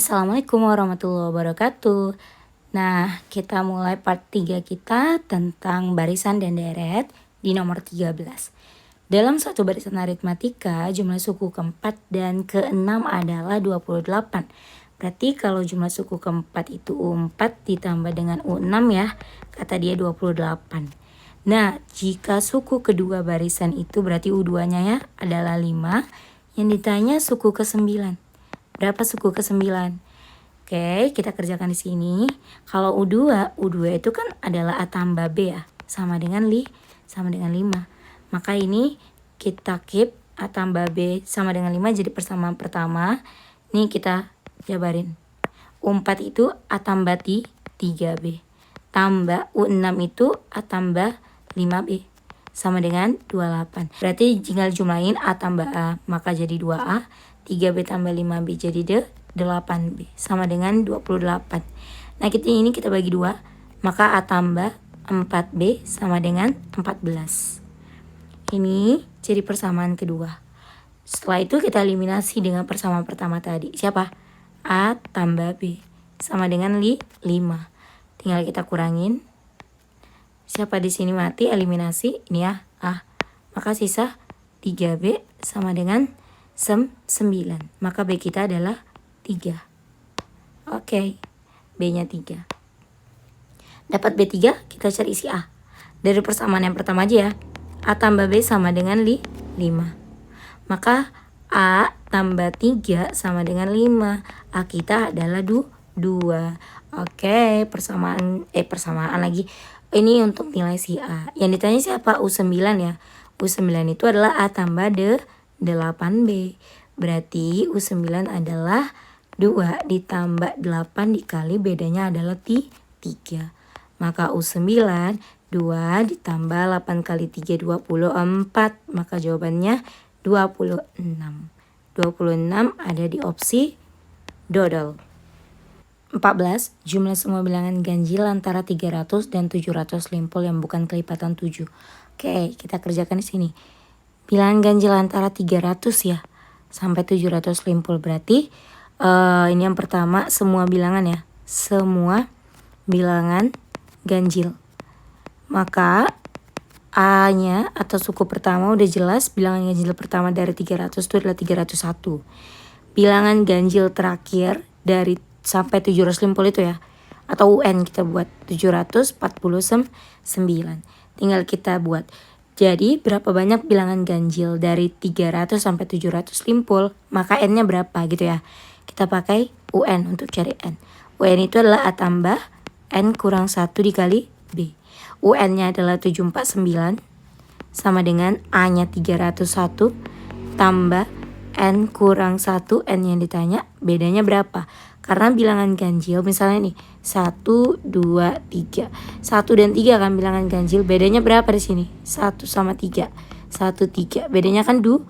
Assalamualaikum warahmatullahi wabarakatuh. Nah, kita mulai part 3 kita tentang barisan dan deret di nomor 13. Dalam satu barisan aritmatika, jumlah suku keempat dan keenam adalah 28. Berarti kalau jumlah suku keempat itu U4 ditambah dengan U6 ya, kata dia 28. Nah, jika suku kedua barisan itu berarti U2-nya ya adalah 5. Yang ditanya suku ke-9. Berapa suku ke-9? Oke, kita kerjakan di sini. Kalau U2 itu kan adalah A tambah B ya. Sama dengan 5. Maka ini kita keep A tambah B sama dengan 5 jadi persamaan pertama. Ini kita jabarin. U4 itu A tambah 3B. Tambah U6 itu A tambah 5B. Sama dengan 28. Berarti tinggal jumlahin A tambah A. Maka jadi 2A. 3B tambah 5B jadi 8B. Sama dengan 28. Nah ini kita bagi 2. Maka A tambah 4B sama dengan 14. Ini jadi persamaan kedua. Setelah itu kita eliminasi dengan persamaan pertama tadi. Siapa? A tambah B. Sama dengan 5. Tinggal kita kurangin. Siapa di sini mati? Eliminasi. Ini ya A. Maka sisa 3B sama dengan 9. Maka B kita adalah 3. Oke. B-nya 3. Dapat B3, kita cari isi A. Dari persamaan yang pertama aja ya. A tambah B sama dengan 5. Maka A tambah 3 sama dengan 5. A kita adalah 2. Oke, persamaan lagi. Ini untuk nilai si A. Yang ditanya siapa? U9 ya. U9 itu adalah A tambah 8B. Berarti U9 adalah 2 ditambah 8 dikali bedanya adalah 3. Maka U9 2 ditambah 8 kali 3 24. Maka jawabannya 26. 26 ada di opsi dodol. 14. Jumlah semua bilangan ganjil antara 300 dan 700 limpol yang bukan kelipatan 7. Oke, kita kerjakan di sini. Bilangan ganjil antara 300 ya sampai 700 limpol berarti ini yang pertama semua bilangan ya. Semua bilangan ganjil. Maka A-nya atau suku pertama udah jelas, bilangan ganjil pertama dari 300 itu adalah 301. Bilangan ganjil terakhir dari sampai 700 limpol itu ya, atau UN kita buat 749. Tinggal kita buat. Jadi berapa banyak bilangan ganjil dari 300 sampai 700 limpol, maka N-nya berapa gitu ya. Kita pakai UN untuk cari N. UN itu adalah A tambah N kurang 1 dikali B. UN-nya adalah 749 sama dengan A-nya 301 tambah N kurang 1, N yang ditanya bedanya berapa. Karena bilangan ganjil misalnya nih 1, 2, 3. 1 dan 3 kan bilangan ganjil. Bedanya berapa di sini? 1 sama 3. 1, 3. Bedanya kan 2.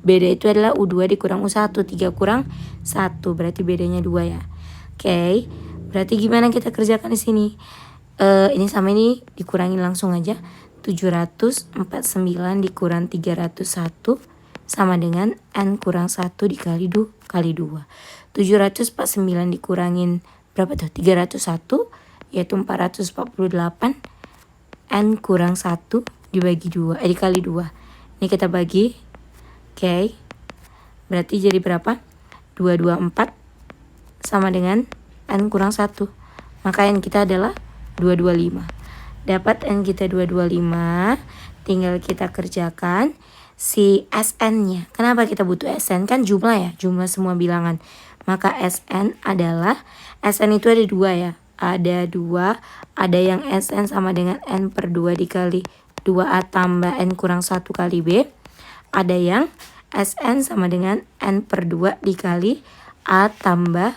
Beda itu adalah U2 dikurang U1. 3 kurang 1. Berarti bedanya 2 ya. Oke. Berarti gimana kita kerjakan di sini? Ini sama ini dikurangin langsung aja. 749 dikurang 301 sama dengan N kurang 1 dikali 2 kali 2. 749 dikurangin berapa tuh? 301 yaitu 448. N kurang 1 dibagi 2 dikali 2. Ini kita bagi. Oke. Berarti jadi berapa? 224 sama dengan N kurang 1. Maka N kita adalah 225. Dapat N kita 225. Tinggal kita kerjakan si SN-nya. Kenapa kita butuh SN? Kan jumlah ya, jumlah semua bilangan. Maka SN adalah, SN itu ada 2 ya. Ada 2, ada yang SN sama dengan N per 2 dikali 2A tambah N kurang 1 kali B. Ada yang SN sama dengan N per 2 dikali A tambah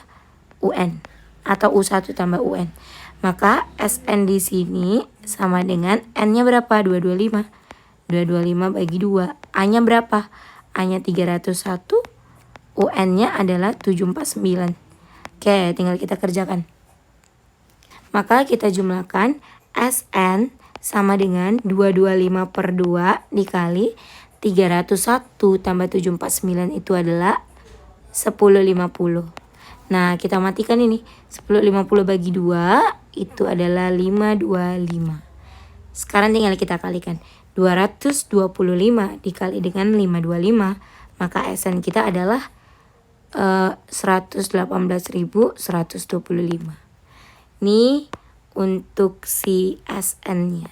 UN. Atau U1 tambah UN. Maka SN di sini sama dengan N-nya berapa? 225. 225 bagi 2. A-nya berapa? A-nya 301. UN-nya adalah 749. Oke, tinggal kita kerjakan. Maka kita jumlahkan SN sama dengan 225 per 2 dikali 301 tambah 749 itu adalah 1050. Nah, kita matikan ini. 1050 bagi 2 itu adalah 525. Sekarang tinggal kita kalikan. 225 dikali dengan 525, maka SN kita adalah 118.125. Ini untuk si SN-nya.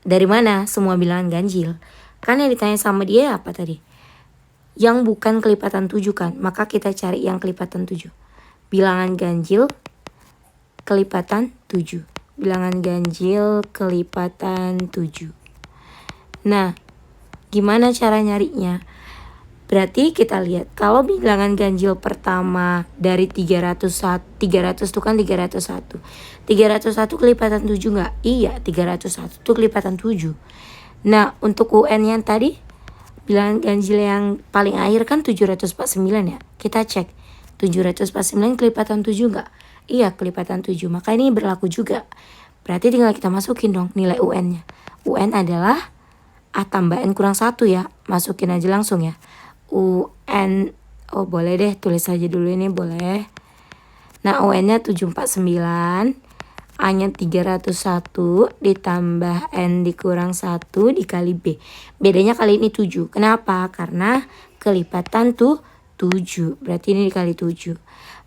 Dari mana? Semua bilangan ganjil. Kan yang ditanya sama dia apa tadi? Yang bukan kelipatan 7 kan? Maka kita cari yang kelipatan 7. Bilangan ganjil kelipatan 7. Bilangan ganjil kelipatan 7. Nah, gimana cara nyarinya? Berarti kita lihat kalau bilangan ganjil pertama dari 300 itu kan 301. 301 kelipatan 7 enggak? Iya, 301 itu kelipatan 7. Nah, untuk UN yang tadi bilangan ganjil yang paling akhir kan 749 ya. Kita cek 749 kelipatan 7 enggak? Iya, kelipatan 7. Maka ini berlaku juga. Berarti tinggal kita masukin dong nilai UN-nya. UN adalah A tambah N kurang 1 ya. Masukin aja langsung ya. UN, oh boleh deh tulis aja dulu ini boleh. Nah UN-nya 749, A-nya 301 ditambah N dikurang 1 dikali B. Bedanya kali ini 7. Kenapa? Karena kelipatan tuh 7. Berarti ini dikali 7.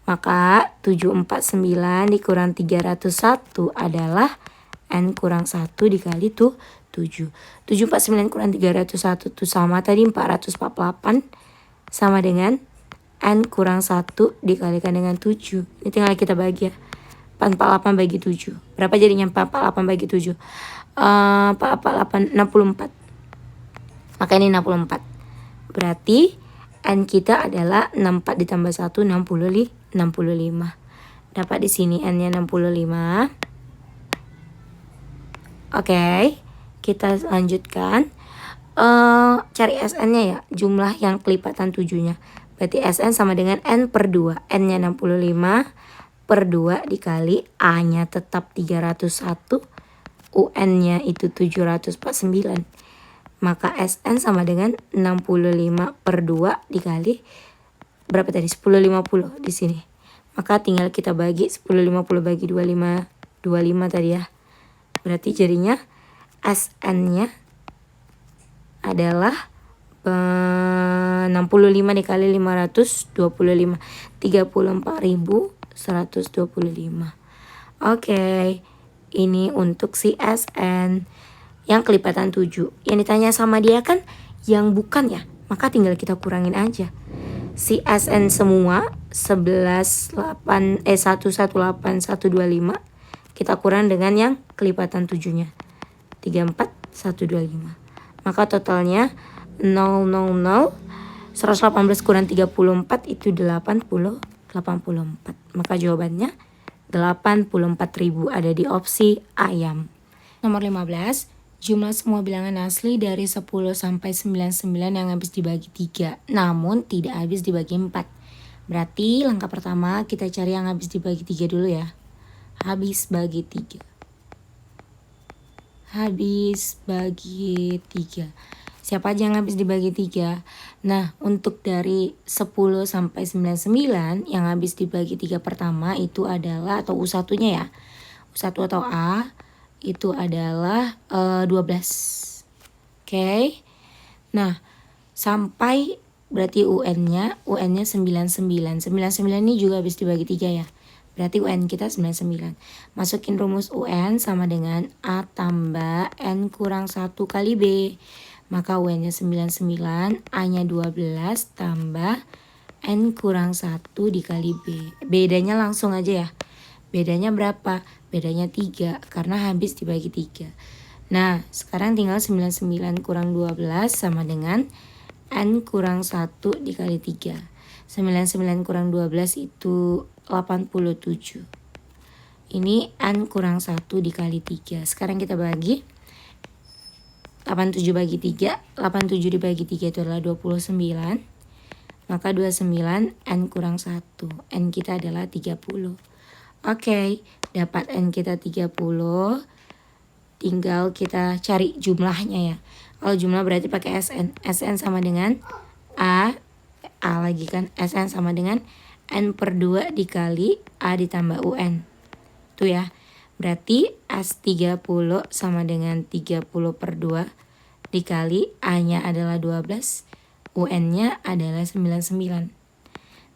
Maka 749 dikurang 301 adalah N kurang 1 dikali tuh 7. 749 kurang 301 itu sama tadi 448 sama dengan N kurang 1 dikalikan dengan 7. Ini tinggal kita bagi ya. 448 bagi 7. Berapa jadinya 448 bagi 7? 448 64. Maka ini 64. Berarti N kita adalah 64 ditambah 1 65. Dapat di sini N-nya 65. Oke. Kita lanjutkan. Cari SN-nya ya. Jumlah yang kelipatan 7-nya. Berarti SN sama dengan N per 2. N-nya 65 per 2 dikali A-nya tetap 301. UN-nya itu 749. Maka SN sama dengan 65 per 2 dikali berapa tadi? 1050 di sini. Maka tinggal kita bagi 1050 bagi 25 tadi ya. Berarti jadinya SN-nya adalah 65 dikali 525 34.125. Oke. Ini untuk si SN yang kelipatan 7. Yang ditanya sama dia kan yang bukan ya. Maka tinggal kita kurangin aja. Si SN semua 118.125 kita kurang dengan yang kelipatan 7-nya. 34.125. Maka totalnya 000 118 kurang 34 itu 84. Maka jawabannya 84.000 ada di opsi ayam. Nomor 15. Jumlah semua bilangan asli dari 10 sampai 99 yang habis dibagi 3 namun tidak habis dibagi 4. Berarti langkah pertama kita cari yang habis dibagi 3 dulu ya. Habis bagi 3. Habis bagi 3. Siapa aja yang habis dibagi 3? Nah, untuk dari 10 sampai 99 yang habis dibagi 3 pertama itu adalah atau U1-nya ya. U1 atau A itu adalah 12. Oke. Nah, sampai berarti UN-nya 99. 99 ini juga habis dibagi 3 ya. Berarti UN kita 99. Masukin rumus UN sama dengan A tambah N kurang 1 kali B. Maka UN-nya 99, A-nya 12 tambah N kurang 1 dikali B. Bedanya langsung aja ya. Bedanya berapa? Bedanya 3 karena habis dibagi 3. Nah, sekarang tinggal 99 kurang 12 sama dengan N kurang 1 dikali 3. 99 kurang 12 itu 87. Ini N kurang 1 dikali 3. Sekarang kita bagi. 87 bagi 3. 87 dibagi 3 itu adalah 29. Maka 29 N kurang 1. N kita adalah 30. Oke, dapat N kita 30. Tinggal kita cari jumlahnya ya. Kalau jumlah berarti pakai SN. SN sama dengan A A lagi kan. Sn sama dengan N per 2 dikali A ditambah UN. Tuh ya. Berarti S30 sama dengan 30 per 2 dikali A-nya adalah 12, UN-nya adalah 99.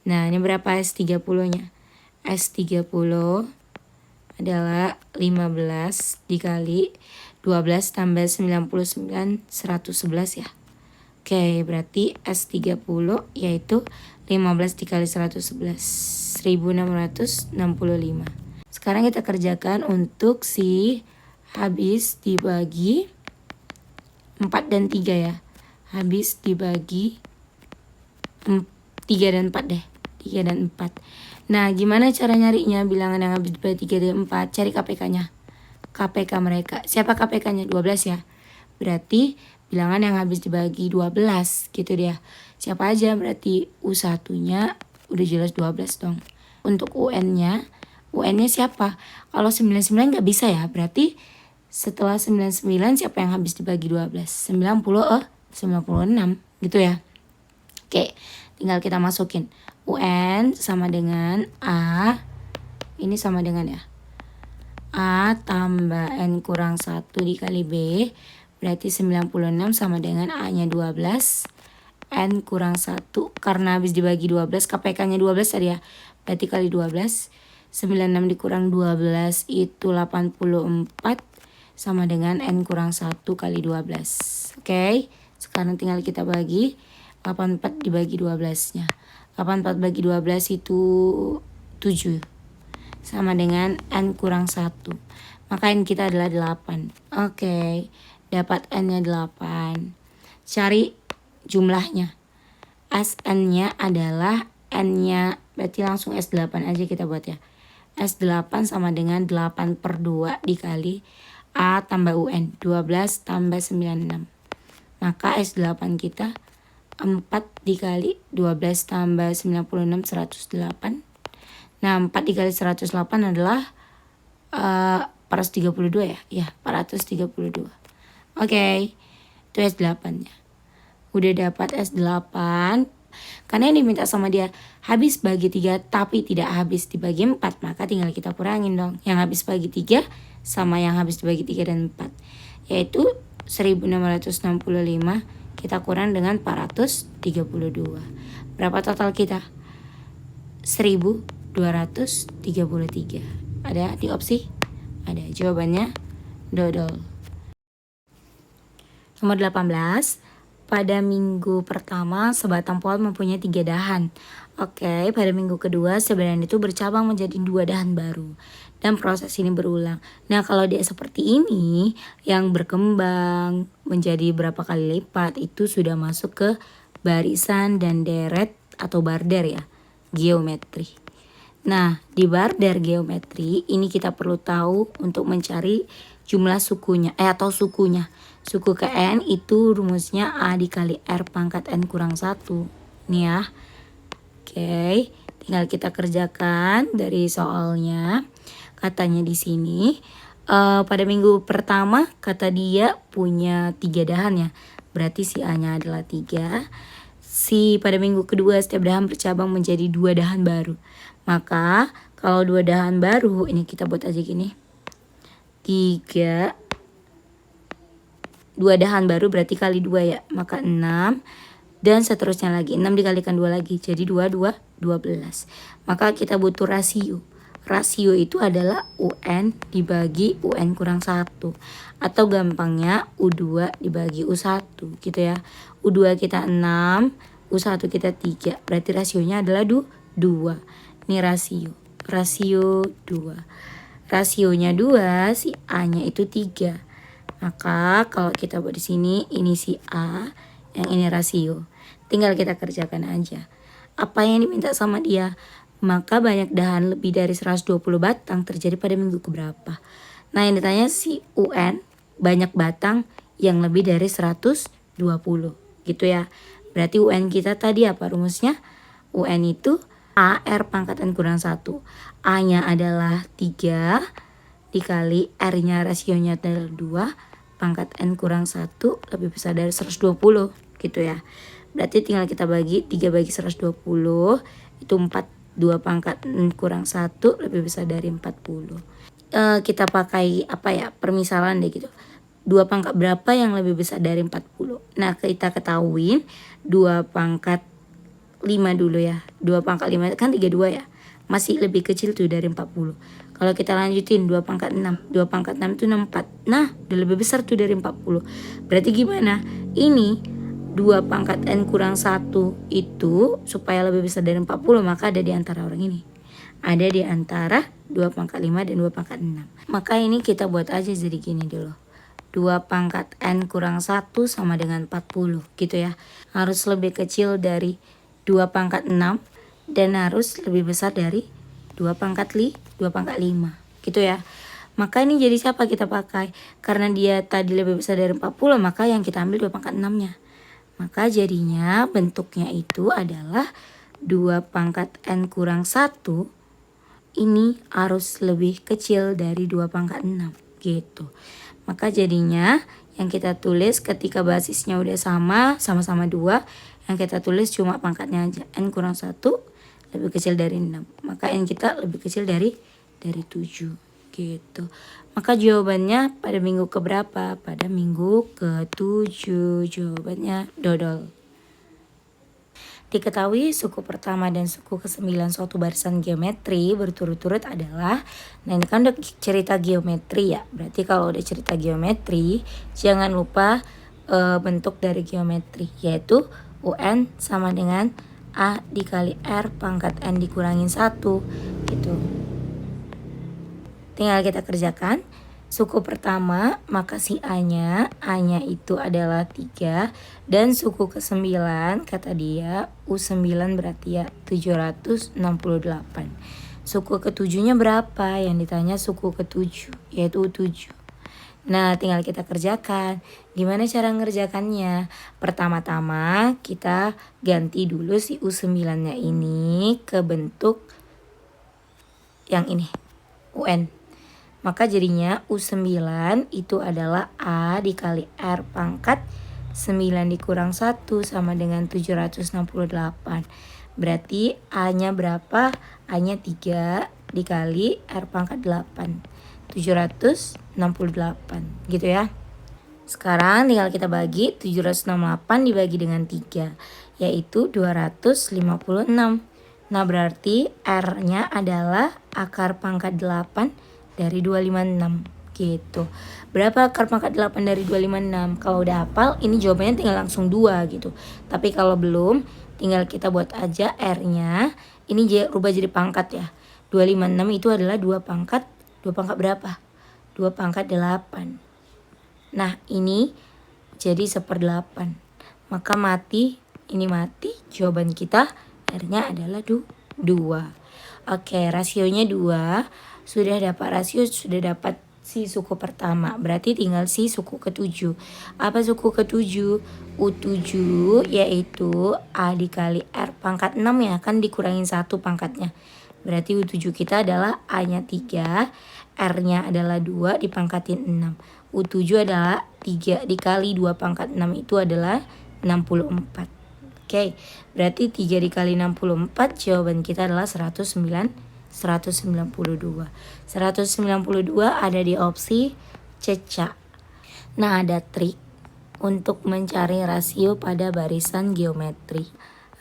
Nah, ini berapa S30-nya? S30 adalah 15 dikali 12 tambah 99, 111 ya. Oke, berarti S30 yaitu 15 dikali 111, 1665. Sekarang kita kerjakan untuk si habis dibagi 4 dan 3 ya. Habis dibagi 3 dan 4 deh. 3 dan 4. Nah, gimana cara nyarinya bilangan yang habis dibagi 3 dan 4? Cari KPK-nya. KPK mereka. Siapa KPK-nya? 12 ya. Berarti bilangan yang habis dibagi 12 gitu dia. Siapa aja? Berarti U1-nya udah jelas 12 dong. Untuk UN-nya siapa? Kalau 99 nggak bisa ya. Berarti setelah 99 siapa yang habis dibagi 12? 96 gitu ya. Oke, tinggal kita masukin. UN sama dengan A. Ini sama dengan ya. A tambah N kurang 1 dikali B. Berarti 96 sama dengan A-nya 12. N kurang 1. Karena habis dibagi 12. KPK-nya 12 tadi ya. Berarti kali 12. 96 dikurang 12 itu 84. Sama dengan N kurang 1 kali 12. Oke. Sekarang tinggal kita bagi. 84 dibagi 12-nya. 84 bagi 12 itu 7. Sama dengan N kurang 1. Maka N kita adalah 8. Oke. Dapat N-nya 8. Cari jumlahnya. SN-nya adalah N-nya. Berarti langsung S8 aja kita buat ya. S8 sama dengan 8 per 2 dikali A tambah UN. 12 tambah 96. Maka S8 kita 4 dikali 12 tambah 96, 108. Nah, 4 dikali 108 adalah 432 ya? Ya, 432. Oke, itu S8-nya. Udah dapat S8. Karena yang diminta sama dia habis bagi 3 tapi tidak habis dibagi 4, maka tinggal kita kurangin dong. Yang habis bagi 3 sama yang habis dibagi 3 dan 4. Yaitu 1665 kita kurang dengan 432. Berapa total kita? 1233. Ada di opsi? Ada. Jawabannya dodol. Nomor 18. Pada minggu pertama sebatang pohon mempunyai 3 dahan. Oke, pada minggu kedua sebagian itu bercabang menjadi 2 dahan baru. Dan proses ini berulang. Nah, kalau dia seperti ini yang berkembang menjadi berapa kali lipat itu sudah masuk ke barisan dan deret atau barder ya. Geometri. Nah, di barder geometri ini kita perlu tahu untuk mencari jumlah sukunya atau sukunya. Suku ke N itu rumusnya A dikali R pangkat N kurang 1. Nih ya. Oke, tinggal kita kerjakan dari soalnya. Katanya di sini pada minggu pertama kata dia punya 3 dahan ya. Berarti si A-nya adalah 3. Pada minggu kedua setiap dahan bercabang menjadi 2 dahan baru. Maka kalau 2 dahan baru ini kita buat aja gini. 3 2 dahan baru berarti kali 2 ya. Maka 6 dan seterusnya lagi. 6 dikalikan 2 lagi. Jadi 2, 12. Maka kita butuh rasio. Rasio itu adalah UN dibagi UN kurang 1. Atau gampangnya U2 dibagi U1 gitu ya. U2 kita 6, U1 kita 3. Berarti rasionya adalah 2. Ini rasio. Rasio 2. Rasionya 2, si A-nya itu 3. Maka kalau kita buat di sini ini si A, yang ini rasio. Tinggal kita kerjakan aja. Apa yang diminta sama dia? Maka banyak dahan lebih dari 120 batang terjadi pada minggu keberapa. Nah, yang ditanya si UN banyak batang yang lebih dari 120 gitu ya. Berarti UN kita tadi apa rumusnya? UN itu AR pangkat N kurang 1. A-nya adalah 3 dikali R-nya rasionya adalah 2 pangkat N kurang 1 lebih besar dari 120 gitu ya. Berarti tinggal kita bagi 3 bagi 120, itu 4. 2 pangkat n kurang 1 lebih besar dari 40. Kita pakai apa ya, permisalan deh gitu. 2 pangkat berapa yang lebih besar dari 40? Nah, kita ketahuin 2 pangkat 5 dulu ya. 2 pangkat 5 kan 32 ya. Masih lebih kecil tuh dari 40. Kalau kita lanjutin 2 pangkat 6. 2 pangkat 6 itu 64. Nah, udah lebih besar tuh dari 40. Berarti gimana? Ini 2 pangkat n kurang 1 itu supaya lebih besar dari 40, maka ada di antara orang ini. Ada di antara 2 pangkat 5 dan 2 pangkat 6. Maka ini kita buat aja jadi gini dulu. 2 pangkat n kurang 1 sama dengan 40 gitu ya. Harus lebih kecil dari 2 pangkat 6 dan harus lebih besar dari 2 pangkat 5 gitu ya. Maka ini jadi siapa kita pakai? Karena dia tadi lebih besar dari 40, maka yang kita ambil 2 pangkat 6-nya. Maka jadinya bentuknya itu adalah 2 pangkat n kurang 1 ini harus lebih kecil dari 2 pangkat 6 gitu. Maka jadinya yang kita tulis ketika basisnya udah sama-sama 2, yang kita tulis cuma pangkatnya aja. N kurang 1 lebih kecil dari 6. Maka n kita lebih kecil dari 7 gitu. Maka jawabannya pada minggu keberapa? Pada minggu ke-7. Jawabannya dodol. Diketahui suku pertama dan suku ke-9 suatu barisan geometri berturut-turut adalah, nah ini kan udah cerita geometri ya. Berarti kalau udah cerita geometri, jangan lupa bentuk dari geometri, yaitu UN sama dengan A dikali R pangkat N dikurangin 1 gitu. Tinggal kita kerjakan. Suku pertama, maka si A-nya itu adalah 3. Dan suku ke-9, kata dia, U9 berarti ya 768. Suku ke-7-nya berapa? Yang ditanya suku ke-7, yaitu U7. Nah, tinggal kita kerjakan. Gimana cara ngerjakannya? Pertama-tama kita ganti dulu si U9-nya ini ke bentuk yang ini, UN. Maka jadinya U9 itu adalah A dikali R pangkat 9 dikurang 1 sama dengan 768. Berarti A-nya berapa? A-nya 3 dikali R pangkat 8. 768 gitu ya. Sekarang tinggal kita bagi 768 dibagi dengan 3, yaitu 256. Nah, berarti R-nya adalah akar pangkat 8 dari 256 gitu. Berapa akar pangkat 8 dari 256? Kalau udah hafal, ini jawabannya tinggal langsung 2 gitu. Tapi kalau belum, tinggal kita buat aja R-nya. Ini rubah jadi pangkat ya. 256 itu adalah 2 pangkat berapa? 2 pangkat 8. Nah, ini jadi 1/8. Maka mati, ini mati. Jawaban kita R-nya adalah 2. Oke, rasionya 2. Sudah dapat rasio, sudah dapat si suku pertama. Berarti tinggal si suku ke-7. Apa suku ke-7? U7 yaitu A dikali R pangkat 6 ya. Kan dikurangin 1 pangkatnya. Berarti U7 kita adalah A-nya 3. R-nya adalah 2 dipangkatin 6. U7 adalah 3 dikali 2 pangkat 6 itu adalah 64. Oke, berarti 3 dikali 64 jawaban kita adalah 192. 192 ada di opsi C. Nah, ada trik untuk mencari rasio pada barisan geometri.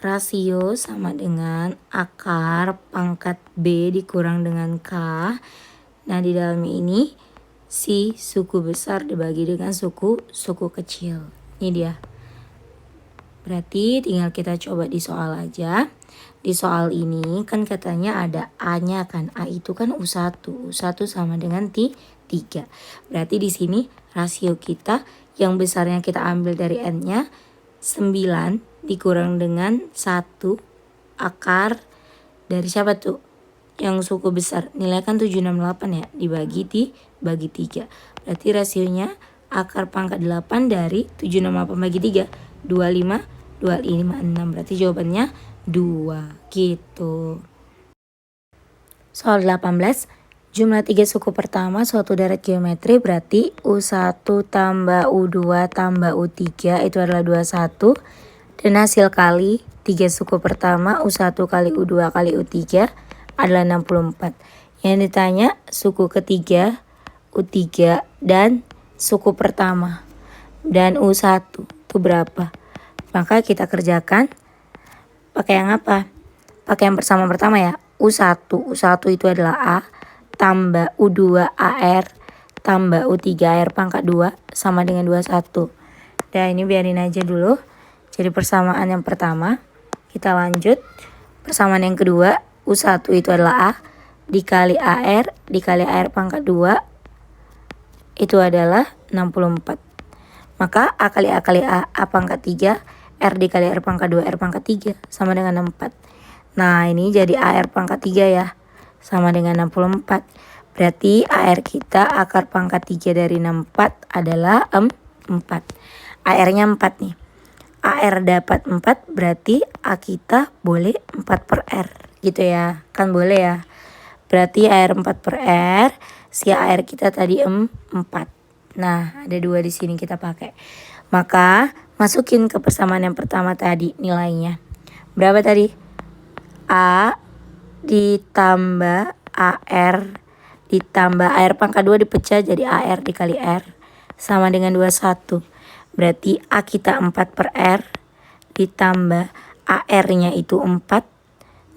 Rasio sama dengan akar pangkat B dikurang dengan K. Nah, di dalam ini si suku besar dibagi dengan suku kecil. Ini dia. Berarti tinggal kita coba di soal aja. Di soal ini kan katanya ada A-nya kan. A itu kan U1. U1 sama dengan 3. Berarti di sini rasio kita yang besarnya kita ambil dari N-nya 9 dikurang dengan 1 akar dari siapa tuh? Yang suku besar. Nilai kan 768 ya. Dibagi 3. Berarti rasionya akar pangkat 8 dari 768 bagi 3. 256. Berarti jawabannya 2 gitu. Soal 18. Jumlah 3 suku pertama suatu deret geometri berarti U1 tambah U2 tambah U3 itu adalah 21. Dan hasil kali 3 suku pertama U1 kali U2 kali U3 adalah 64. Yang ditanya suku ketiga, U3 dan suku pertama. Dan U1 itu berapa? Maka kita kerjakan pakai yang apa? Pakai yang pertama ya. U1 itu adalah A tambah U2 AR tambah U3 AR pangkat 2 sama dengan 21. Dan ini biarin aja dulu. Jadi persamaan yang pertama. Kita lanjut. Persamaan yang kedua, U1 itu adalah A dikali AR dikali AR pangkat 2 itu adalah 64. Maka A kali A kali A pangkat 3, R dikali R pangkat 2, R pangkat 3 sama dengan 64. Nah ini jadi AR pangkat 3 ya, sama dengan 64. Berarti AR kita akar pangkat 3 dari 64 adalah 4. AR-nya 4 nih. AR dapat 4 berarti A kita boleh 4 per R gitu ya. Kan boleh ya. Berarti AR 4 per R, si AR kita tadi 4. Nah ada 2 di sini kita pakai. Maka masukin ke persamaan yang pertama tadi nilainya. Berapa tadi? A ditambah AR ditambah AR pangkat 2 dipecah jadi AR dikali R sama dengan 21. Berarti A kita 4 per R ditambah AR-nya itu 4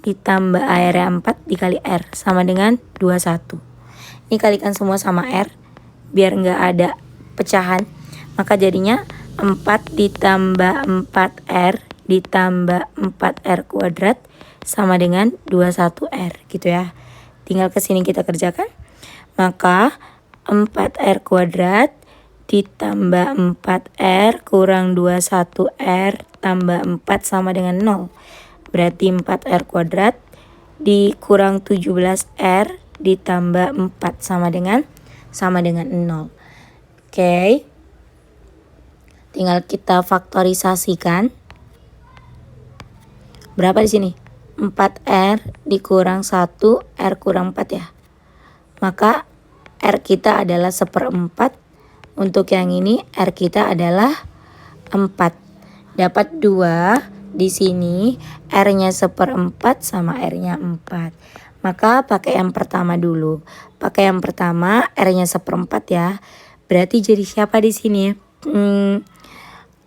ditambah AR-nya 4 dikali R sama dengan 21. Ini kalikan semua sama R biar nggak ada pecahan. Maka jadinya 4 ditambah 4R ditambah 4R kuadrat sama dengan 21R gitu ya. Tinggal ke sini kita kerjakan. Maka 4R kuadrat ditambah 4R kurang 21R tambah 4 sama dengan 0. Berarti 4R kuadrat dikurang 17R ditambah 4 sama dengan 0. Oke. Tinggal kita faktorisasikan. Berapa di sini? 4R dikurang 1, R kurang 4 ya. Maka R kita adalah 1/4. Untuk yang ini R kita adalah 4. Dapat 2 di sini. R-nya 1/4 sama R-nya 4. Maka pakai yang pertama dulu. Pakai yang pertama R-nya 1/4 ya. Berarti jadi siapa di sini?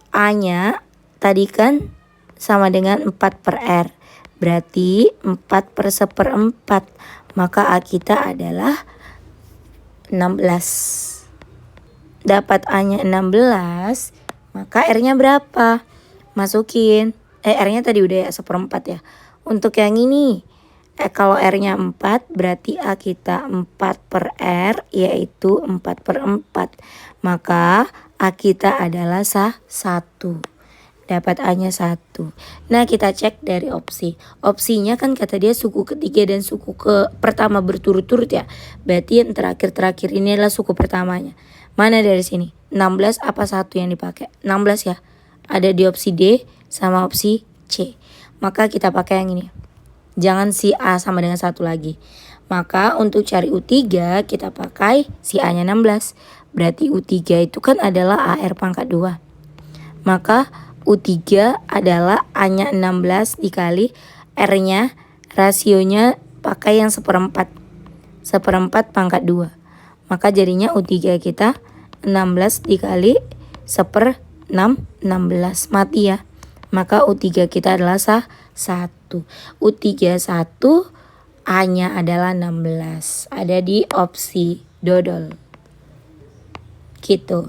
A-nya tadi kan sama dengan 4 per R. Berarti 4 per 1/4. Maka A kita adalah 16. Dapat A-nya 16. Maka R-nya berapa? Masukin. R-nya tadi udah ya 1/4 ya. Untuk yang ini. Kalau R-nya 4 berarti A kita 4 per R yaitu 4 per 4. Maka A kita adalah 1. Dapat A-nya 1. Nah kita cek dari opsi. Opsinya kan kata dia suku ketiga dan suku pertama berturut-turut ya. Berarti yang terakhir ini adalah suku pertamanya. Mana dari sini? 16 apa 1 yang dipakai? 16 ya. Ada di opsi D sama opsi C. Maka kita pakai yang ini. Jangan si A sama dengan 1 lagi. Maka untuk cari U3 kita pakai si A-nya 16. Berarti U3 itu kan adalah AR pangkat 2. Maka U3 adalah A-nya 16 dikali R-nya rasionya pakai yang 1/4. 1/4 pangkat 2. Maka jadinya U3 kita 16 dikali 1/16 mati ya. Maka U3 kita adalah 1. U3 1 A-nya adalah 16. Ada di opsi dodol. Gitu.